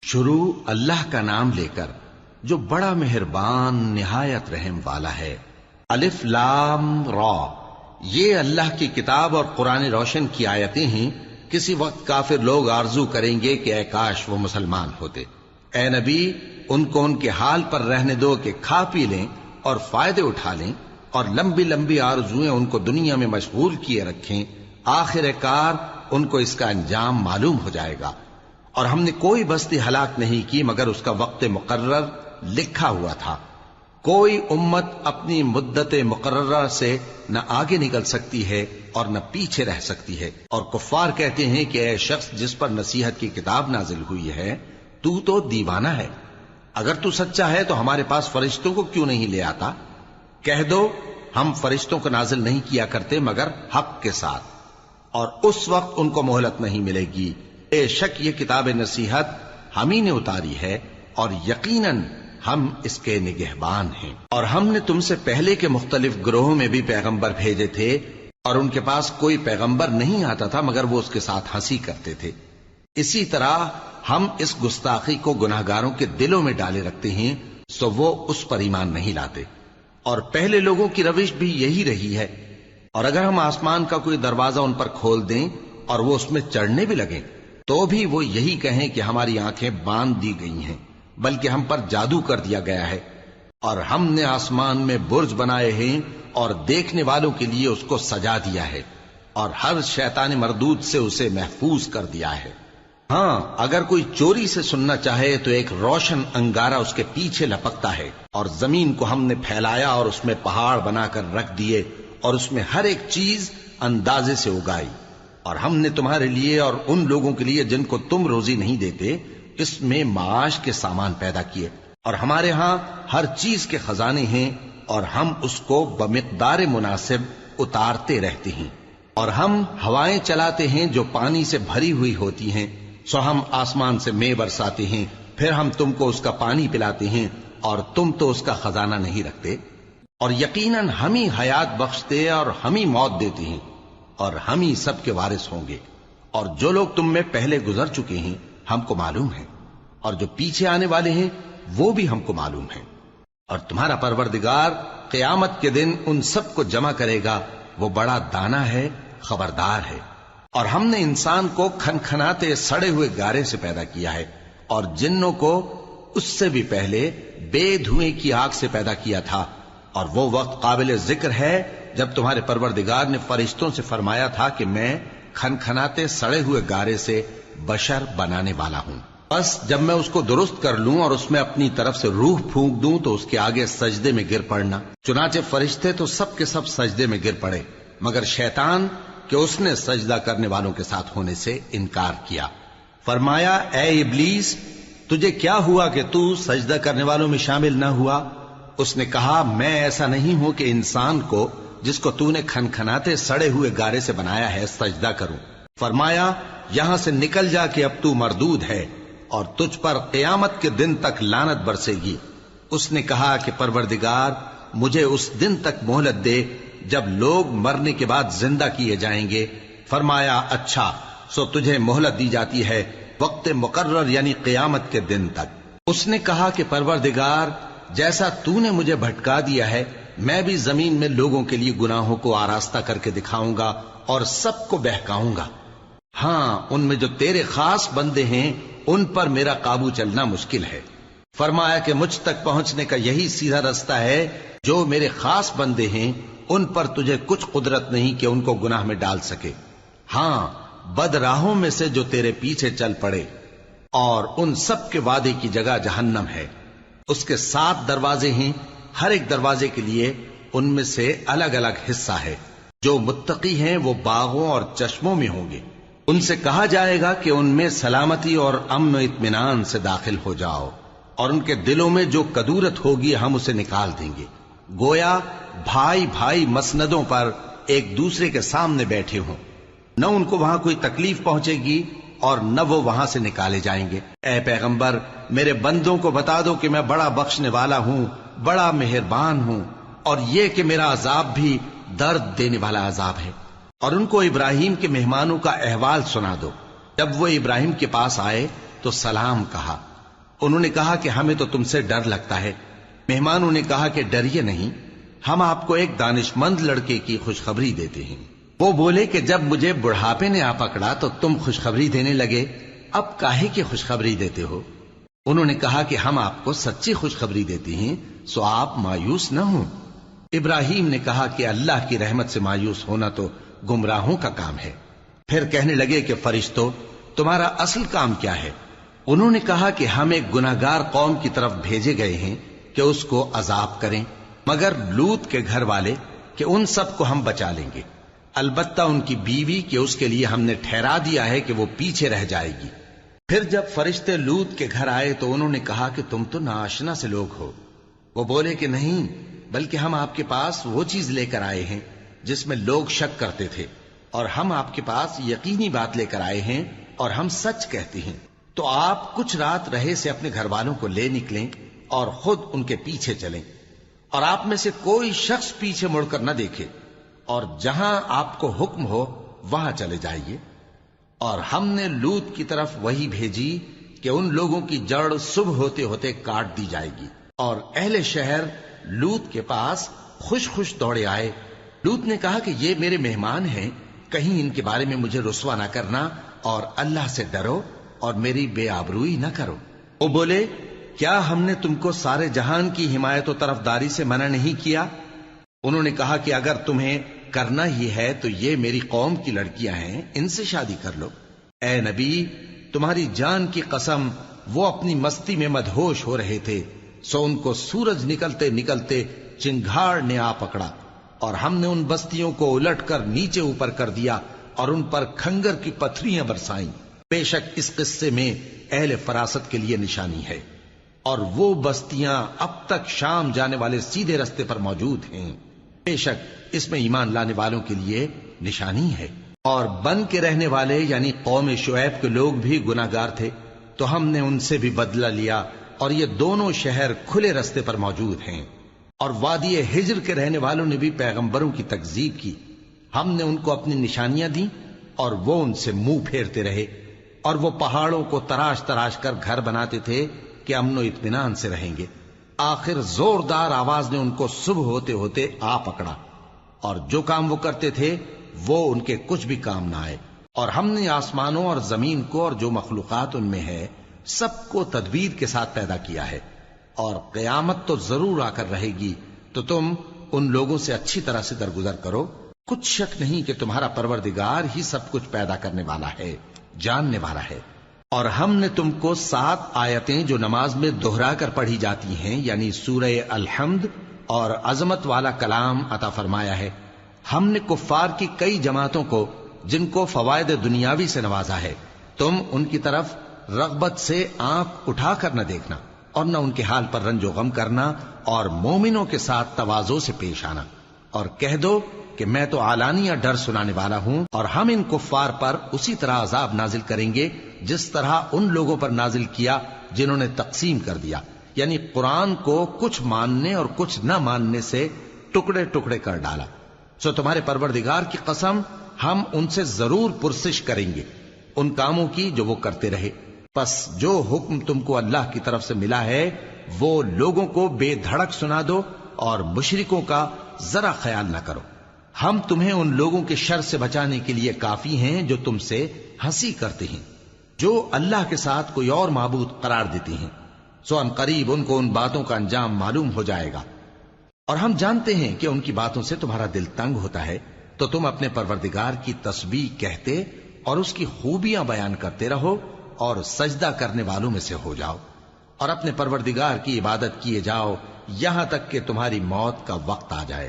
شروع اللہ کا نام لے کر جو بڑا مہربان نہایت رحم والا ہے۔ الف لام را، یہ اللہ کی کتاب اور قرآن روشن کی آیتیں ہیں۔ کسی وقت کافر لوگ آرزو کریں گے کہ اے کاش وہ مسلمان ہوتے۔ اے نبی، ان کو ان کے حال پر رہنے دو کہ کھا پی لیں اور فائدے اٹھا لیں، اور لمبی لمبی آرزویں ان کو دنیا میں مشغول کیے رکھیں۔ آخر کار ان کو اس کا انجام معلوم ہو جائے گا۔ اور ہم نے کوئی بستی ہلاک نہیں کی مگر اس کا وقت مقرر لکھا ہوا تھا۔ کوئی امت اپنی مدت مقررہ سے نہ آگے نکل سکتی ہے اور نہ پیچھے رہ سکتی ہے۔ اور کفار کہتے ہیں کہ اے شخص جس پر نصیحت کی کتاب نازل ہوئی ہے، تو دیوانہ ہے۔ اگر تو سچا ہے تو ہمارے پاس فرشتوں کو کیوں نہیں لے آتا؟ کہہ دو ہم فرشتوں کو نازل نہیں کیا کرتے مگر حق کے ساتھ، اور اس وقت ان کو مہلت نہیں ملے گی۔ بے شک یہ کتاب نصیحت ہم ہی نے اتاری ہے، اور یقیناً ہم اس کے نگہبان ہیں۔ اور ہم نے تم سے پہلے کے مختلف گروہوں میں بھی پیغمبر بھیجے تھے، اور ان کے پاس کوئی پیغمبر نہیں آتا تھا مگر وہ اس کے ساتھ ہنسی کرتے تھے۔ اسی طرح ہم اس گستاخی کو گناہگاروں کے دلوں میں ڈالے رکھتے ہیں، سو وہ اس پر ایمان نہیں لاتے۔ اور پہلے لوگوں کی روش بھی یہی رہی ہے۔ اور اگر ہم آسمان کا کوئی دروازہ ان پر کھول دیں اور وہ اس میں چڑھنے بھی لگیں تو بھی وہ یہی کہیں کہ ہماری آنکھیں باندھ دی گئی ہیں، بلکہ ہم پر جادو کر دیا گیا ہے۔ اور ہم نے آسمان میں برج بنائے ہیں اور دیکھنے والوں کے لیے اس کو سجا دیا ہے، اور ہر شیطان مردود سے اسے محفوظ کر دیا ہے۔ ہاں، اگر کوئی چوری سے سننا چاہے تو ایک روشن انگارہ اس کے پیچھے لپکتا ہے، اور زمین کو ہم نے پھیلایا اور اس میں پہاڑ بنا کر رکھ دیے، اور اس میں ہر ایک چیز اندازے سے اگائی۔ اور ہم نے تمہارے لیے اور ان لوگوں کے لیے جن کو تم روزی نہیں دیتے اس میں معاش کے سامان پیدا کیے، اور ہمارے ہاں ہر چیز کے خزانے ہیں، اور ہم اس کو بمقدار مناسب اتارتے رہتے ہیں۔ اور ہم ہوائیں چلاتے ہیں جو پانی سے بھری ہوئی ہوتی ہیں، سو ہم آسمان سے مے برساتے ہیں، پھر ہم تم کو اس کا پانی پلاتے ہیں، اور تم تو اس کا خزانہ نہیں رکھتے۔ اور یقیناً ہم ہی حیات بخشتے اور ہم ہی موت دیتے ہیں، اور ہم ہی سب کے وارث ہوں گے۔ اور جو لوگ تم میں پہلے گزر چکے ہیں ہم کو معلوم ہے، اور جو پیچھے آنے والے ہیں وہ بھی ہم کو معلوم ہے۔ اور تمہارا پروردگار قیامت کے دن ان سب کو جمع کرے گا، وہ بڑا دانا ہے، خبردار ہے۔ اور ہم نے انسان کو کھنکھناتے سڑے ہوئے گارے سے پیدا کیا ہے، اور جنوں کو اس سے بھی پہلے بے دھوئیں کی آگ سے پیدا کیا تھا۔ اور وہ وقت قابل ذکر ہے جب تمہارے پروردگار نے فرشتوں سے فرمایا تھا کہ میں کھنکھناتے سڑے ہوئے گارے سے بشر بنانے والا ہوں، بس جب میں اس کو درست کر لوں اور اس میں اپنی طرف سے روح پھونک دوں تو اس کے آگے سجدے میں گر پڑنا۔ چنانچہ فرشتے تو سب کے سب سجدے میں گر پڑے مگر شیطان کہ اس نے سجدہ کرنے والوں کے ساتھ ہونے سے انکار کیا۔ فرمایا اے ابلیس، تجھے کیا ہوا کہ تو سجدہ کرنے والوں میں شامل نہ ہوا؟ اس نے کہا میں ایسا نہیں ہوں کہ انسان کو جس کو تو نے کھنکھناتے سڑے ہوئے گارے سے بنایا ہے سجدہ کروں۔ فرمایا یہاں سے نکل جا کہ اب تو مردود ہے، اور تجھ پر قیامت کے دن تک لعنت برسے گی۔ اس نے کہا کہ پروردگار مجھے اس دن تک مہلت دے جب لوگ مرنے کے بعد زندہ کیے جائیں گے۔ فرمایا اچھا، سو تجھے مہلت دی جاتی ہے وقت مقرر یعنی قیامت کے دن تک۔ اس نے کہا کہ پروردگار جیسا تو نے مجھے بھٹکا دیا ہے میں بھی زمین میں لوگوں کے لیے گناہوں کو آراستہ کر کے دکھاؤں گا اور سب کو بہکاؤں گا۔ ہاں، ان میں جو تیرے خاص بندے ہیں ان پر میرا قابو چلنا مشکل ہے۔ فرمایا کہ مجھ تک پہنچنے کا یہی سیدھا رستہ ہے، جو میرے خاص بندے ہیں ان پر تجھے کچھ قدرت نہیں کہ ان کو گناہ میں ڈال سکے۔ ہاں، بد راہوں میں سے جو تیرے پیچھے چل پڑے، اور ان سب کے وعدے کی جگہ جہنم ہے۔ اس کے 7 دروازے ہیں، ہر ایک دروازے کے لیے ان میں سے الگ الگ حصہ ہے۔ جو متقی ہیں وہ باغوں اور چشموں میں ہوں گے۔ ان سے کہا جائے گا کہ ان میں سلامتی اور امن و اطمینان سے داخل ہو جاؤ، اور ان کے دلوں میں جو کدورت ہوگی ہم اسے نکال دیں گے، گویا بھائی بھائی مسندوں پر ایک دوسرے کے سامنے بیٹھے ہوں۔ نہ ان کو وہاں کوئی تکلیف پہنچے گی اور نہ وہ وہاں سے نکالے جائیں گے۔ اے پیغمبر میرے بندوں کو بتا دو کہ میں بڑا بخشنے والا ہوں، بڑا مہربان ہوں، اور یہ کہ میرا عذاب بھی درد دینے والا عذاب ہے۔ اور ان کو ابراہیم کے مہمانوں کا احوال سنا دو۔ جب وہ ابراہیم کے پاس آئے تو سلام کہا، انہوں نے کہا کہ ہمیں تو تم سے ڈر لگتا ہے۔ مہمانوں نے کہا کہ ڈریے نہیں، ہم آپ کو ایک دانش مند لڑکے کی خوشخبری دیتے ہیں۔ وہ بولے کہ جب مجھے بڑھاپے نے آ پکڑا تو تم خوشخبری دینے لگے، اب کاہے کی خوشخبری دیتے ہو؟ انہوں نے کہا کہ ہم آپ کو سچی خوشخبری دیتے ہیں، سو آپ مایوس نہ ہوں۔ ابراہیم نے کہا کہ اللہ کی رحمت سے مایوس ہونا تو گمراہوں کا کام ہے۔ پھر کہنے لگے کہ فرشتوں، تمہارا اصل کام کیا ہے؟ انہوں نے کہا کہ ہم ایک گناہگار قوم کی طرف بھیجے گئے ہیں کہ اس کو عذاب کریں، مگر لوط کے گھر والے کہ ان سب کو ہم بچا لیں گے، البتہ ان کی بیوی کہ اس کے لیے ہم نے ٹھہرا دیا ہے کہ وہ پیچھے رہ جائے گی۔ پھر جب فرشتے لوط کے گھر آئے تو انہوں نے کہا کہ تم تو ناآشنا سے لوگ ہو۔ وہ بولے کہ نہیں، بلکہ ہم آپ کے پاس وہ چیز لے کر آئے ہیں جس میں لوگ شک کرتے تھے، اور ہم آپ کے پاس یقینی بات لے کر آئے ہیں اور ہم سچ کہتے ہیں۔ تو آپ کچھ رات رہے سے اپنے گھر والوں کو لے نکلیں اور خود ان کے پیچھے چلیں، اور آپ میں سے کوئی شخص پیچھے مڑ کر نہ دیکھے، اور جہاں آپ کو حکم ہو وہاں چلے جائیے۔ اور ہم نے لوط کی طرف وہی بھیجی کہ ان لوگوں کی جڑ صبح ہوتے ہوتے کاٹ دی جائے گی، اور اہل شہر لوط کے پاس خوش خوش دوڑے آئے۔ لوط نے کہا کہ یہ میرے مہمان ہیں، کہیں ان کے بارے میں مجھے رسوا نہ کرنا، اور اللہ سے ڈرو اور میری بے آبروئی نہ کرو۔ وہ بولے، کیا ہم نے تم کو سارے جہان کی حمایت و طرفداری سے منع نہیں کیا؟ انہوں نے کہا کہ اگر تمہیں کرنا ہی ہے تو یہ میری قوم کی لڑکیاں ہیں، ان سے شادی کر لو۔ اے نبی، تمہاری جان کی قسم، وہ اپنی مستی میں مدہوش ہو رہے تھے، سو ان کو سورج نکلتے نکلتے چنگھاڑ نے آ پکڑا، اور ہم نے ان بستیوں کو الٹ کر نیچے اوپر کر دیا اور ان پر کھنگر کی پتھریاں برسائیں۔ بے شک اس قصے میں اہل فراست کے لیے نشانی ہے، اور وہ بستیاں اب تک شام جانے والے سیدھے رستے پر موجود ہیں۔ بے شک اس میں ایمان لانے والوں کے لیے نشانی ہے۔ اور بن کے رہنے والے یعنی قوم شعیب کے لوگ بھی گناہگار تھے، تو ہم نے ان سے بھی بدلہ لیا، اور یہ دونوں شہر کھلے رستے پر موجود ہیں۔ اور وادی ہجر کے رہنے والوں نے بھی پیغمبروں کی تکذیب کی، ہم نے ان کو اپنی نشانیاں دی اور وہ ان سے منہ پھیرتے رہے، اور وہ پہاڑوں کو تراش تراش کر گھر بناتے تھے کہ امن و اطمینان سے رہیں گے۔ آخر زوردار آواز نے ان کو صبح ہوتے ہوتے آ پکڑا، اور جو کام وہ کرتے تھے وہ ان کے کچھ بھی کام نہ آئے۔ اور ہم نے آسمانوں اور زمین کو اور جو مخلوقات ان میں ہے سب کو تدبیر کے ساتھ پیدا کیا ہے، اور قیامت تو ضرور آ کر رہے گی، تو تم ان لوگوں سے اچھی طرح سے درگزر کرو۔ کچھ شک نہیں کہ تمہارا پروردگار ہی سب کچھ پیدا کرنے والا ہے، جاننے والا ہے۔ اور ہم نے تم کو 7 آیتیں جو نماز میں دہرا کر پڑھی جاتی ہیں، یعنی سورہ الحمد اور عظمت والا کلام عطا فرمایا ہے۔ ہم نے کفار کی کئی جماعتوں کو جن کو فوائد دنیاوی سے نوازا ہے، تم ان کی طرف رغبت سے آنکھ اٹھا کر نہ دیکھنا، اور نہ ان کے حال پر رنج و غم کرنا، اور مومنوں کے ساتھ تواضع سے پیش آنا، اور کہہ دو کہ میں تو اعلانیہ ڈر سنانے والا ہوں، اور ہم ان کفار پر اسی طرح عذاب نازل کریں گے جس طرح ان لوگوں پر نازل کیا جنہوں نے تقسیم کر دیا، یعنی قرآن کو کچھ ماننے اور کچھ نہ ماننے سے ٹکڑے ٹکڑے کر ڈالا۔ سو تمہارے پروردگار کی قسم، ہم ان سے ضرور پرسش کریں گے ان کاموں کی جو وہ کرتے رہے۔ پس جو حکم تم کو اللہ کی طرف سے ملا ہے وہ لوگوں کو بے دھڑک سنا دو، اور مشرکوں کا ذرا خیال نہ کرو۔ ہم تمہیں ان لوگوں کے شر سے بچانے کے لیے کافی ہیں جو تم سے ہنسی کرتے ہیں، جو اللہ کے ساتھ کوئی اور معبود قرار دیتے ہیں، سو ان قریب ان کو ان باتوں کا انجام معلوم ہو جائے گا۔ اور ہم جانتے ہیں کہ ان کی باتوں سے تمہارا دل تنگ ہوتا ہے، تو تم اپنے پروردگار کی تسبیح کہتے اور اس کی خوبیاں بیان کرتے رہو، اور سجدہ کرنے والوں میں سے ہو جاؤ، اور اپنے پروردگار کی عبادت کیے جاؤ یہاں تک کہ تمہاری موت کا وقت آ جائے۔